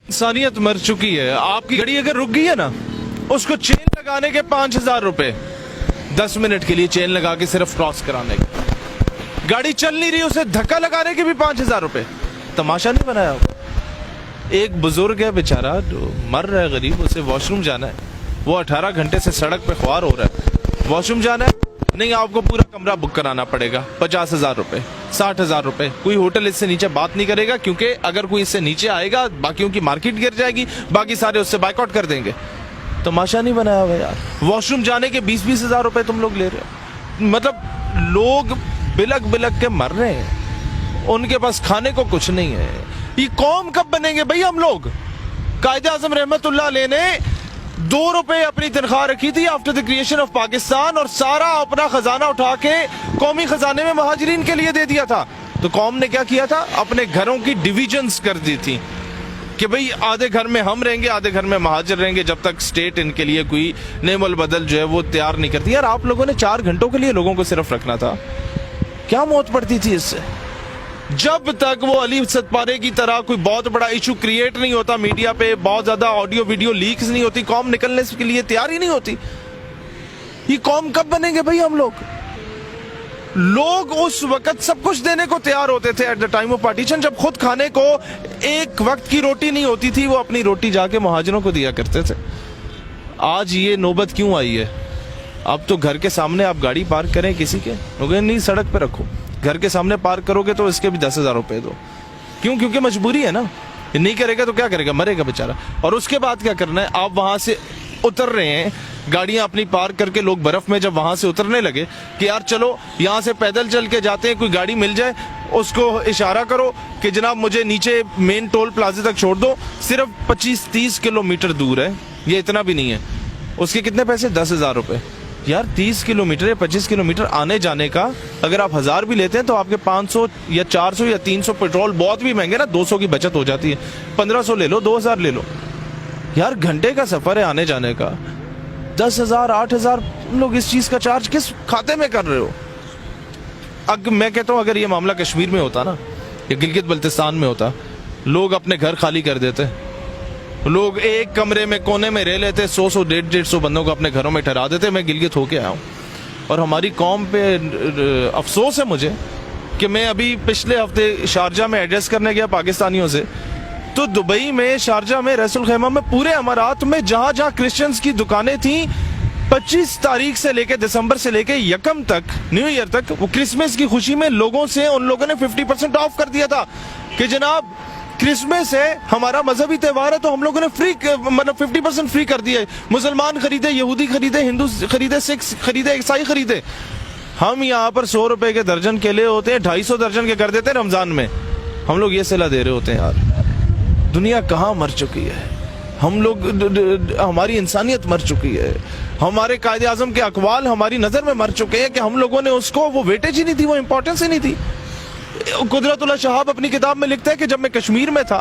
इंसानियत मर चुकी है। आपकी गाड़ी अगर रुक गई है ना, उसको चेन लगाने के 5,000 रुपए, 10 मिनट के लिए चेन लगा के सिर्फ क्रॉस कराने के। गाड़ी चल नहीं रही, उसे धक्का लगाने के भी 5,000 रुपए। तमाशा नहीं बनाया होगा। एक बुजुर्ग है बेचारा जो मर रहा है, गरीब, उसे वॉशरूम जाना है, वो 18 घंटे से सड़क पे ख्वार हो रहा है। वॉशरूम जाना है, नहीं, आपको पूरा कमरा बुक कराना पड़ेगा, 50,000 रुपए, 60,000 रुपए। कोई होटल इससे नीचे बात नहीं करेगा, क्योंकि अगर कोई इससे नीचे आएगा बाकियों की मार्केट गिर जाएगी, बाकी सारे उससे बाइकआउट कर देंगे। तमाशा नहीं बनाया हुआ यार। वॉशरूम जाने के 20-20 हजार रुपए तुम लोग ले रहे हो। मतलब लोग बिलक बिलक के मर रहे हैं, उनके पास खाने को कुछ नहीं है। ये कौम कब बनेंगे भाई हम लोग? कायदे आज़म रहमतुल्लाह अलैह ने 2 रुपए अपनी तनख्वाह रखी थी after the creation of Pakistan, और सारा अपना खजाना उठा के कौमी खजाने में महाजरीन के लिए दे दिया था। तो कौम ने क्या किया था? अपने घरों की डिविजन्स कर दी थी कि भाई आधे घर में हम रहेंगे, आधे घर में महाजर रहेंगे, जब तक स्टेट इनके लिए कोई नेमल बदल जो है वो तैयार नहीं करती। यार आप लोगों ने 4 घंटों के लिए लोगों को सिर्फ रखना था, क्या मौत पड़ती थी इससे? जब तक वो अली सतपारे की तरह कोई बहुत बड़ा इशू क्रिएट नहीं होता मीडिया पे, बहुत ज्यादा ऑडियो वीडियो लीक्स नहीं होती, कौम निकलने के लिए तैयार ही नहीं होती। ये कौम कब बनेंगे भाई हम लोग? लोग उस वक्त सब कुछ देने को तैयार होते थे at the time of partition, जब खुद खाने को एक वक्त की रोटी नहीं होती थी, वो अपनी रोटी जाके मुहाजिरों को दिया करते थे। आज ये नौबत क्यों आई है? अब तो घर के सामने आप गाड़ी पार्क करें किसी के, नहीं, सड़क पे रखो। घर के सामने पार्क करोगे तो इसके भी 10,000 रुपए दो। क्यों? क्योंकि मजबूरी है ना। ये नहीं करेगा तो क्या करेगा? मरेगा बेचारा। और उसके बाद क्या करना है? आप वहां से उतर रहे हैं, गाड़ियां अपनी पार्क करके, लोग बर्फ में जब वहां से उतरने लगे कि यार चलो यहां से पैदल चल के जाते हैं, कोई गाड़ी मिल जाए, उसको इशारा करो कि जनाब मुझे नीचे मेन टोल प्लाजे तक छोड़ दो, सिर्फ 25-30 किलोमीटर दूर है, ये इतना भी नहीं है। उसके कितने पैसे? 10,000 रुपए। यार 30 किलोमीटर या 25 किलोमीटर आने जाने का अगर आप 1000 भी लेते हैं तो आपके 500 या 400 या 300 पेट्रोल बहुत भी महंगे ना, 200 की बचत हो जाती है। 1500 ले लो, 2000 ले लो। यार घंटे का सफर है आने जाने का, 10,000 8,000 लोग इस चीज का चार्ज किस खाते में कर रहे हो? मैं कहता हूं अगर ये मामला कश्मीर में होता ना, या गिलगित बल्तिस्तान में होता, लोग अपने घर खाली कर देते, लोग एक कमरे में कोने में रह लेते, 100 150 बंदों को अपने घरों में ठहरा देते। मैं गिलगित होके आया हूँ और हमारी कौम पे अफसोस है मुझे कि मैं अभी पिछले हफ्ते शारजा में एड्रेस करने गया पाकिस्तानियों से, तो दुबई में, शारजा में, रसूल खैमा में, पूरे अमारात में जहां जहां क्रिश्चियंस की दुकानें थी, 25 तारीख से लेके दिसंबर से लेके 1 तक, न्यू ईयर तक, वो क्रिसमस की खुशी में लोगों से, उन लोगों ने 50% ऑफ कर दिया था कि जनाब क्रिसमस है, हमारा मजहबी त्योहार है, तो हम लोगों ने फ्री, मतलब 50% फ्री कर दिया। मुसलमान खरीदे, यहूदी खरीदे, हिंदू खरीदे, सिख खरीदे, ईसाई खरीदे। हम यहाँ पर 100 रुपए के दर्जन केले होते हैं, 250 दर्जन के कर देते हैं रमजान में, हम लोग ये सिला दे रहे होते हैं। यार दुनिया कहाँ मर चुकी है? हम लोग, हमारी इंसानियत मर चुकी है, हमारे कायदे आज़म के अकवाल हमारी नजर में मर चुके हैं कि हम लोगों ने उसको वो वेटेज ही नहीं दी, वो इंपॉर्टेंस ही नहीं थी। कुदरतुल्लाह शहाब अपनी किताब में लिखता है कि जब मैं कश्मीर में था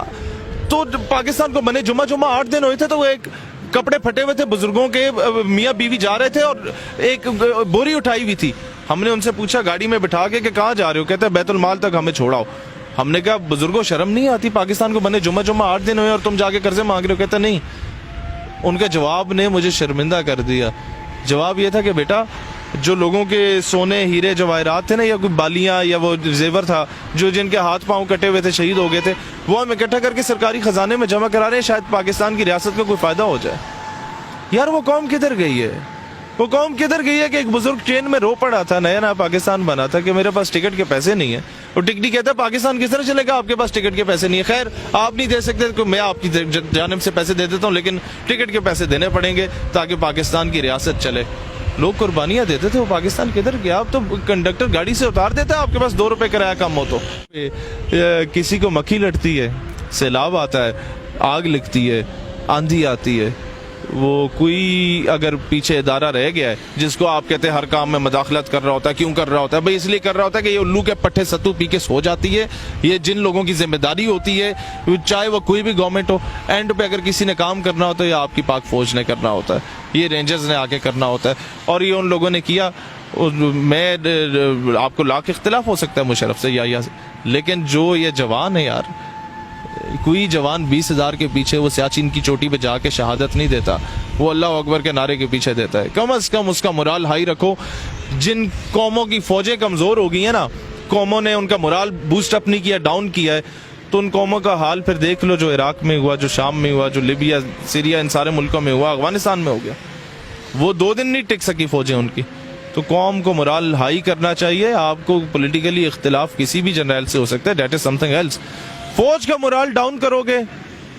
तो पाकिस्तान को बने जुमा 8 दिन हुए थे, तो वो एक कपड़े फटे हुए थे बुजुर्गों के, मियाँ बीवी जा रहे थे और एक बोरी उठाई हुई थी। हमने उनसे पूछा गाड़ी में बिठा के कि कहाँ जा रहे हो? कहते हैं बैतुल माल तक हमें छोड़ाओ। हमने कहा बुजुर्गों शर्म नहीं आती? पाकिस्तान को बने जुमा 8 दिन हुए और तुम जाके कर्जे मांग रहे हो? कहते नहीं। उनके जवाब ने मुझे शर्मिंदा कर दिया। जवाब ये था कि बेटा, जो लोगों के सोने हीरे जवाहरात थे ना, या कोई बालियां या वो जेवर था, जो जिनके हाथ पांव कटे हुए थे, शहीद हो गए थे, वो हम इकट्ठा करके सरकारी खजाने में जमा करा रहे हैं, शायद पाकिस्तान की रियासत को कोई फायदा हो जाए। यार वो कौम किधर गई है? वो कौम किधर गई है कि एक बुजुर्ग ट्रेन में रो पड़ा था, नया नया पाकिस्तान बना था, कि मेरे पास टिकट के पैसे नहीं है। और टिकटी कहता है पाकिस्तान किस तरह चलेगा, आपके पास टिकट के पैसे नहीं है। खैर आप नहीं दे सकते तो मैं आपकी जानिब से पैसे दे देता हूँ, लेकिन टिकट के पैसे देने पड़ेंगे ताकि पाकिस्तान की रियासत चले। लोग कुर्बानियां देते थे, वो पाकिस्तान किधर गया? अब तो कंडक्टर गाड़ी से उतार देता है, आपके पास 2 रुपए किराया कम हो तो। किसी को मक्खी लटती है, सैलाब आता है, आग लगती है, आंधी आती है, वो कोई अगर पीछे इदारा रह गया है जिसको आप कहते हैं हर काम में मदाखलत कर रहा होता है, क्यों कर रहा होता है? भाई इसलिए कर रहा होता है कि ये उल्लू के पट्टे सत्तू पी के सो जाती है। ये जिन लोगों की जिम्मेदारी होती है, चाहे वो कोई भी गवर्नमेंट हो, एंड पे अगर किसी ने काम करना होता है, या आपकी पाक फौज ने करना होता है, ये रेंजर्स ने आके करना होता है, और ये उन लोगों ने किया। मैं आपको लाख इख्तिलाफ हो सकता है मुशर्रफ से या से, लेकिन जो ये जवान है यार, کوئی جوان 20,000 کے پیچھے وہ سیاچن کی چوٹی پہ جا کے شہادت نہیں دیتا, وہ اللہ اکبر کے نعرے کے پیچھے دیتا ہے. کم از کم اس کا مرال ہائی رکھو. جن قوموں کی فوجیں کمزور ہو گئی ہیں نا, قوموں نے ان کا مرال بوسٹ اپ نہیں کیا, ڈاؤن کیا ہے, تو ان قوموں کا حال پھر دیکھ لو, جو عراق میں ہوا, جو شام میں ہوا, جو لیبیا, سیریا, ان سارے ملکوں میں ہوا, افغانستان میں ہو گیا. وہ 2 دن نہیں ٹک سکی فوجیں ان کی. تو قوم کو مرال ہائی کرنا چاہیے. آپ کو پولیٹیکلی اختلاف کسی بھی جنرل سے ہو سکتا ہے, that is something else. فوج کا مرال ڈاؤن کرو گے,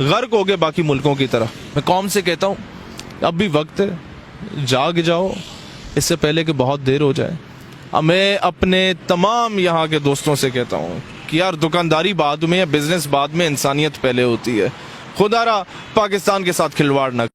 غرق ہوگے باقی ملکوں کی طرح. میں قوم سے کہتا ہوں اب بھی وقت ہے, جاگ جاؤ اس سے پہلے کہ بہت دیر ہو جائے. میں اپنے تمام یہاں کے دوستوں سے کہتا ہوں کہ یار دکانداری بعد میں یا بزنس بعد میں, انسانیت پہلے ہوتی ہے. خدا را پاکستان کے ساتھ کھلواڑ نہ